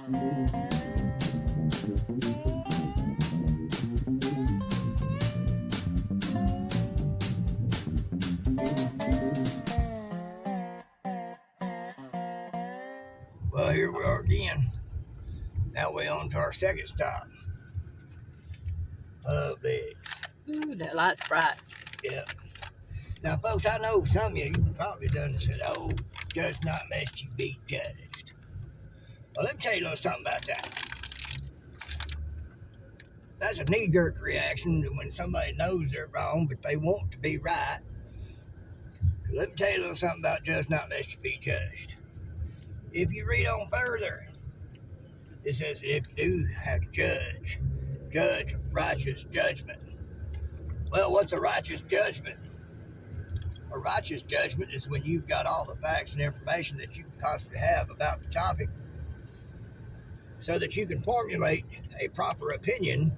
Well, here we are again. Now we're on to our second stop. Piggys. Ooh, that light's bright. Yep. Now, folks, I know some of you probably done said, "Oh, judge not lest you be judged." Well, let me tell you a little something about that. That's a knee-jerk reaction when somebody knows they're wrong, but they want to be right. Let me tell you a little something about judge not lest you be judged. If you read on further, it says that if you do have to judge righteous judgment. Well, what's a righteous judgment? A righteous judgment is when you've got all the facts and information that you can possibly have about the topic so that you can formulate a proper opinion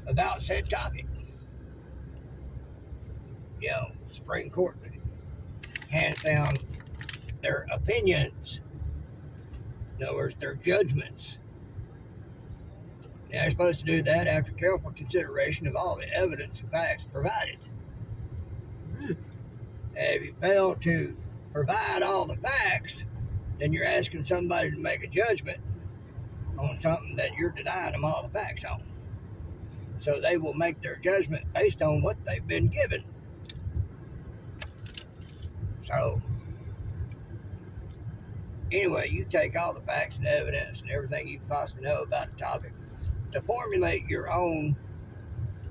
about said topic. You know, Supreme Court hands down their opinions. In other words, their judgments. Now, they're supposed to do that after careful consideration of all the evidence and facts provided. And if you fail to provide all the facts, then you're asking somebody to make a judgment on something that you're denying them all the facts on. So they will make their judgment based on what they've been given. So, anyway, you take all the facts and evidence and everything you can possibly know about a topic to formulate your own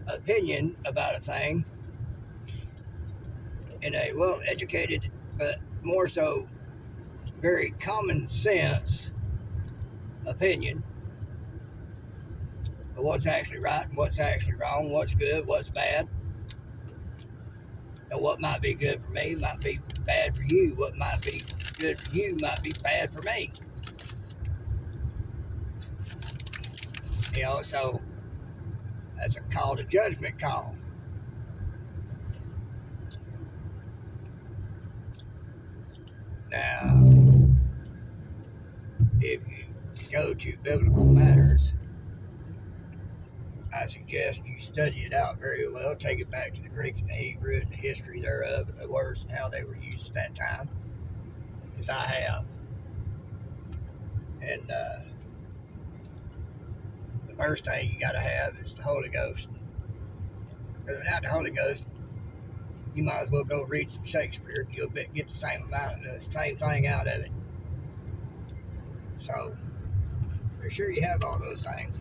opinion about a thing in a well-educated, but more so very common sense opinion of what's actually right and what's actually wrong, what's good, what's bad. And what might be good for me might be bad for you. What might be good for you might be bad for me. You know, so that's a call to judgment call. Now, if you go to biblical matters, I suggest you study it out very well. Take it back to the Greek and the Hebrew and the history thereof and the words and how they were used at that time. Because I have. And the first thing you got to have is the Holy Ghost. Because without the Holy Ghost, you might as well go read some Shakespeare. You'll get the same amount of the same thing out of it. So, be sure you have all those things.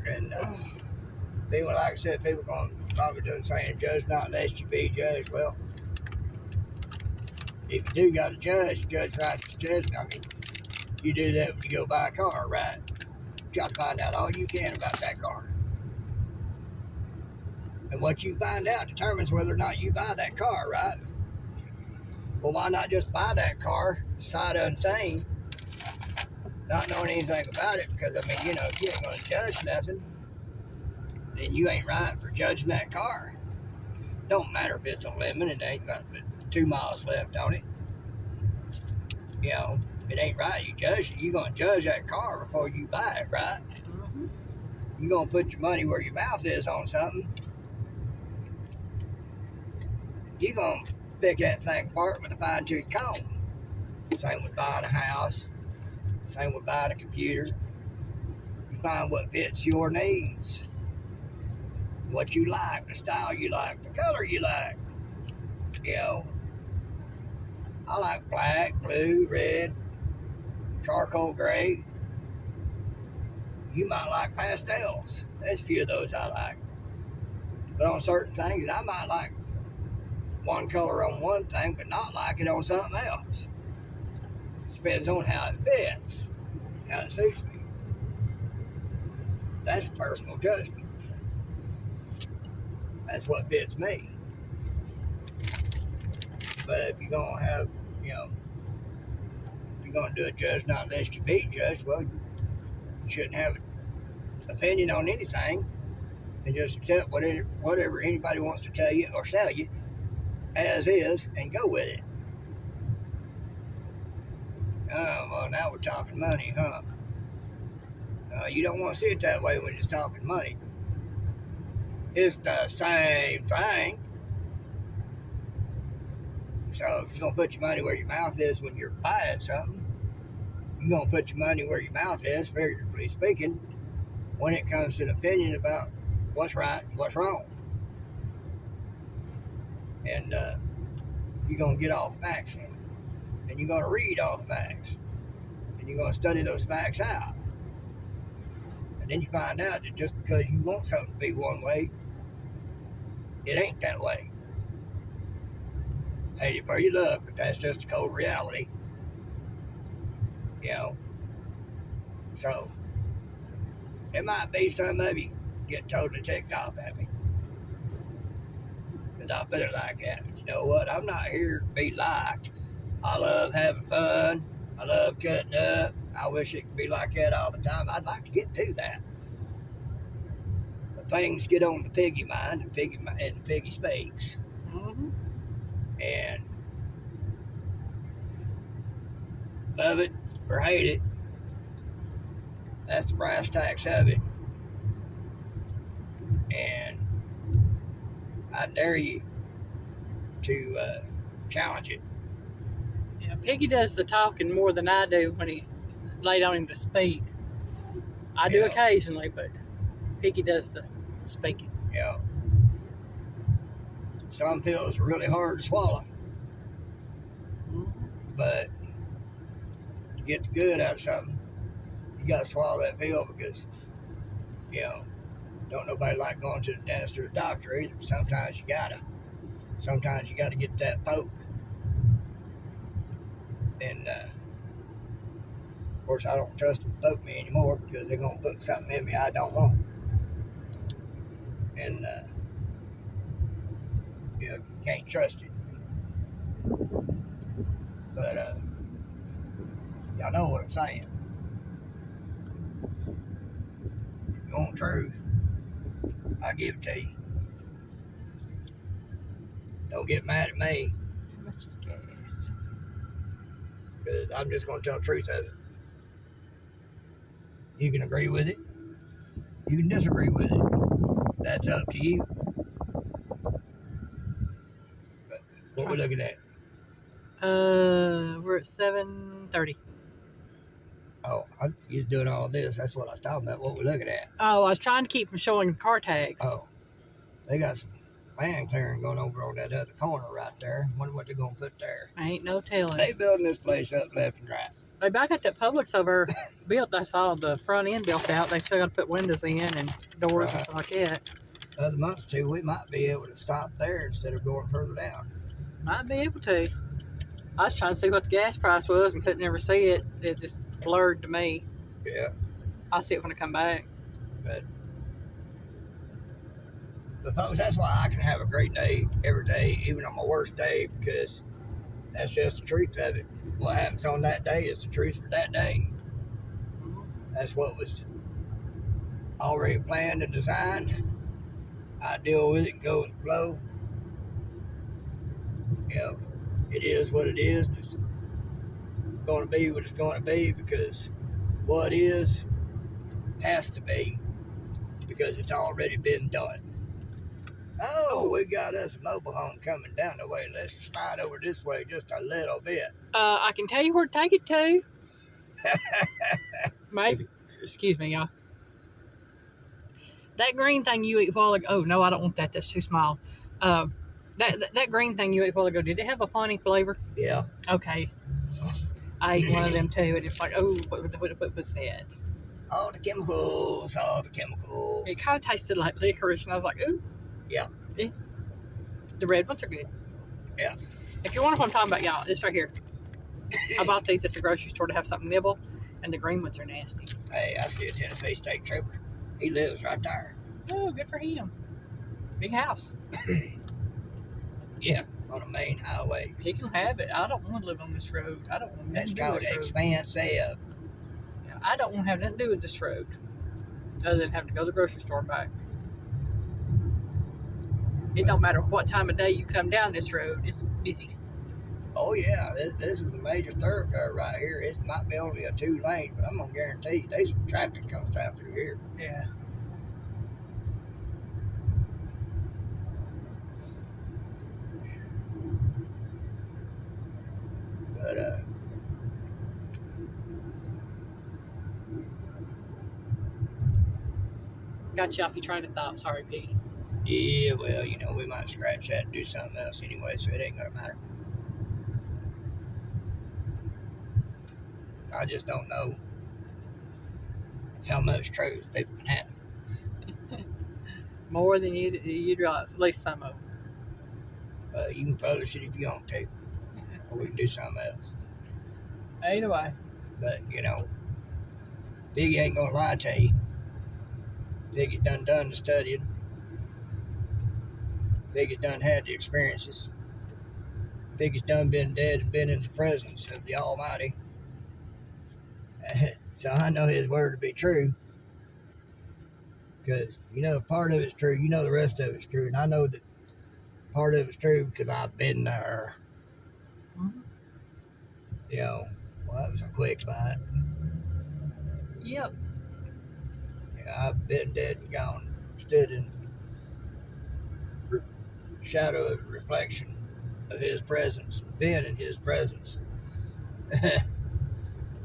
And people, like I said, people going to probably doing saying, judge not lest you be judged. Well, if you do got to judge righteous judgment. I mean, you do that when you go buy a car, right? You try to find out all you can about that car. And what you find out determines whether or not you buy that car, right? Well, why not just buy that car, sight unseen, not knowing anything about it? Because, I mean, you know, if you ain't going to judge nothing, then you ain't right for judging that car. Don't matter if it's a lemon and it ain't got 2 miles left on it. You know, it ain't right. You judge it. You're going to judge that car before you buy it, right? Mm-hmm. You're going to put your money where your mouth is on something. You're going to pick that thing apart with a fine-tooth comb. Same with buying a house. Same with buying a computer. You find what fits your needs. What you like, the style you like, the color you like. You know, I like black, blue, red, charcoal gray. You might like pastels. There's a few of those I like. But on certain things, I might like one color on one thing, but not like it on something else. It depends on how it fits, how it suits me. That's personal judgment. That's what fits me. But if you're going to have, you know, if you're going to do a judge not lest you be judged, well, you shouldn't have an opinion on anything and just accept whatever anybody wants to tell you or sell you as is and go with it. Oh, well, now we're talking money, huh? You don't want to see it that way when it's talking money. It's the same thing. So if you're going to put your money where your mouth is when you're buying something, you're going to put your money where your mouth is, figuratively speaking, when it comes to an opinion about what's right and what's wrong. And you're going to get all the facts in. And you're going to read all the facts. And you're going to study those facts out. And then you find out that just because you want something to be one way, it ain't that way. Hate it where you look, but that's just a cold reality. You know? So, it might be some of you get totally ticked off at me. Because I put it like that. But you know what? I'm not here to be liked. I love having fun. I love cutting up. I wish it could be like that all the time. I'd like to get to that. But things get on the piggy mind, and the piggy speaks. Mm-hmm. And love it or hate it, that's the brass tacks of it. And I dare you to challenge it. Yeah, Piggy does the talking more than I do when he laid on him to speak. I do occasionally, but Piggy does the speaking. Yeah. Some pills are really hard to swallow. Mm-hmm. But to get the good out of something, you got to swallow that pill because, don't nobody like going to the dentist or the doctor either. Sometimes you got to get that poke. And, of course, I don't trust them to poke me anymore because they're going to put something in me I don't want. And, you can't trust it. But, y'all know what I'm saying. If you want truth, I'll give it to you. Don't get mad at me. How much is gas? Because I'm just going to tell the truth of it. You can agree with it. You can disagree with it. That's up to you. But what we're looking at? We're at 7:30. Oh, you're doing all this. That's what I was talking about. What we're looking at. Oh, I was trying to keep from showing car tags. Oh, they got some land clearing going over on that other corner right there. Wonder what they're going to put there. Ain't no telling. They building this place up left and right. Maybe I got that Publix over built. I saw the front end built out. They still got to put windows in and doors and stuff like that. Another month or two, we might be able to stop there instead of going further down. Might be able to. I was trying to see what the gas price was and couldn't ever see it. It just blurred to me. Yeah. I'll see it when I come back. But folks, that's why I can have a great day every day, even on my worst day, because that's just the truth of it. What happens on that day is the truth for that day. That's what was already planned and designed. I deal with it and go with the flow. It is what it is. It's going to be what it's going to be because what is has to be because it's already been done. Oh, we got us a mobile home coming down the way. Let's slide over this way just a little bit. I can tell you where to take it to. Maybe. Excuse me, y'all. That green thing you ate a while ago. Oh, no, I don't want that. That's too small. That green thing you ate a while ago, did it have a funny flavor? Yeah. Okay. I ate one of them too, and it's like, oh, what was that? All the chemicals. It kind of tasted like licorice, and I was like, ooh. Yeah. The red ones are good. Yeah. If you wonder what I'm talking about, y'all, this right here. I bought these at the grocery store to have something nibble, and the green ones are nasty. Hey, I see a Tennessee State Trooper. He lives right there. Oh, good for him. Big house. Yeah, on the main highway. He can have it. I don't want to live on this road. I don't want That's nothing to do with called this road. expansive. I don't want to have nothing to do with this road, other than having to go to the grocery store and back. It don't matter what time of day you come down this road. It's busy. Oh yeah, this is a major thoroughfare right here. It might be only a 2-lane, but I'm gonna guarantee you there's some traffic comes down through here. Yeah. But Got you off your train of thought. Sorry, Piggy. yeah, well, you know, we might scratch that and do something else anyway, so it ain't gonna matter. I just don't know how much truth people can handle. More than you'd realize. At least some of them. You can publish it if you want to, or we can do something else. Either way. But, you know, Biggie ain't gonna lie to you. Biggie done the studying. Biggie's done had the experiences. Biggie's done been dead and been in the presence of the Almighty. So I know his word to be true. Because, you know, part of it's true. You know the rest of it's true. And I know that part of it's true because I've been there. Mm-hmm. You know, well, that was a quick line. Yep. Yeah, I've been dead and gone. Stood in shadow of reflection of his presence. Been in his presence.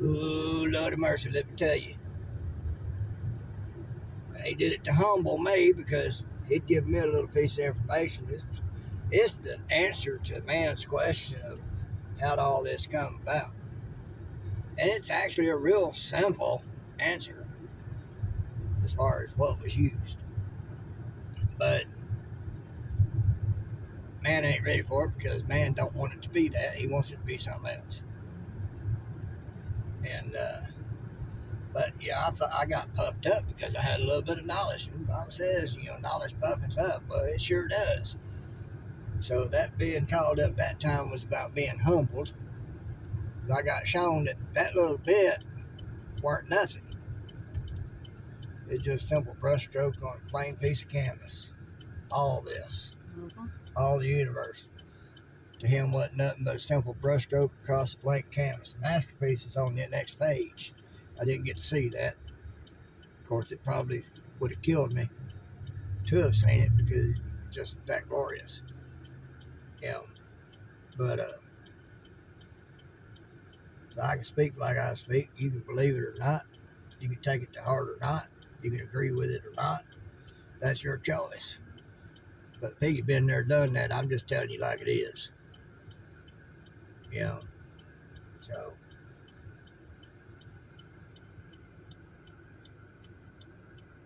Ooh, Lord of mercy, let me tell you. He did it to humble me because he'd give me a little piece of information. It's the answer to man's question of how'd all this come about. And it's actually a real simple answer as far as what was used. But man ain't ready for it because man don't want it to be that. He wants it to be something else. And but yeah, I thought I got puffed up because I had a little bit of knowledge. And the Bible says, you know, knowledge puffeth up. Well, it sure does. So that being called up that time was about being humbled. I got shown that little bit weren't nothing. It's just a simple brushstroke on a plain piece of canvas. All this, all the universe, to him wasn't nothing but a simple brushstroke across a blank canvas. The masterpiece is on the next page. I didn't get to see that. Of course, it probably would have killed me to have seen it because it's just that glorious. You know, but so I can speak like I speak. You can believe it or not. You can take it to heart or not. You can agree with it or not. That's your choice. But Piggy been there, done that. I'm just telling you like it is. You know, so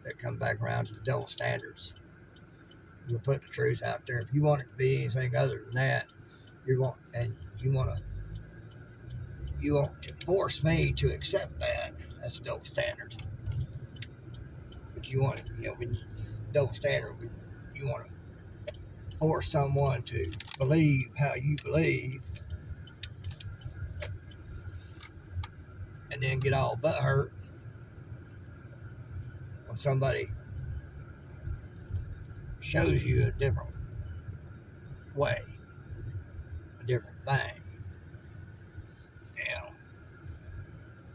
that come back around to the double standards. We'll put the truth out there. If you want it to be anything other than that, you want to force me to accept that. That's a double standard. But you want, you know, when double standard, you want to force someone to believe how you believe, and then get all butthurt when somebody shows you a different way, a different thing. You know,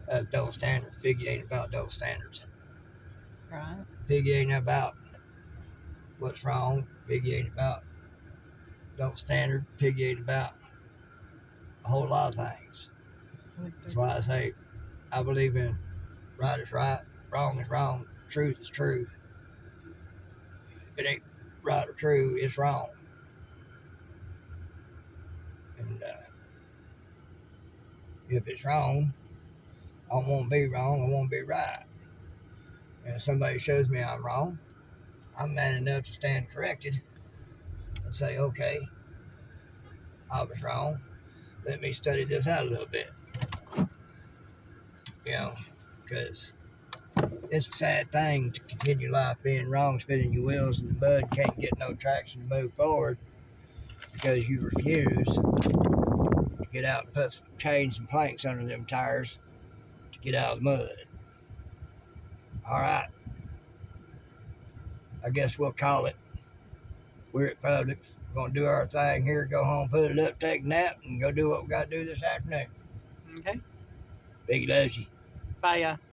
that's double standard. Piggy ain't about double standards. Right. Piggy ain't about what's wrong. Piggy ain't about double standard. Piggy ain't about a whole lot of things. That's why I say I believe in right is right, wrong is wrong, truth is truth. If it ain't right or true, it's wrong. And if it's wrong, I don't want to be wrong, I want to be right. And if somebody shows me I'm wrong, I'm man enough to stand corrected and say, okay, I was wrong. Let me study this out a little bit. You know, because it's a sad thing to continue life being wrong, spinning your wheels in the mud, can't get no traction to move forward because you refuse to get out and put some chains and planks under them tires to get out of the mud. All right. I guess we'll call it. We're at Publix. We're gonna do our thing here, go home, put it up, take a nap, and go do what we gotta do this afternoon. Okay. Piggy loves you. Bye, y'all.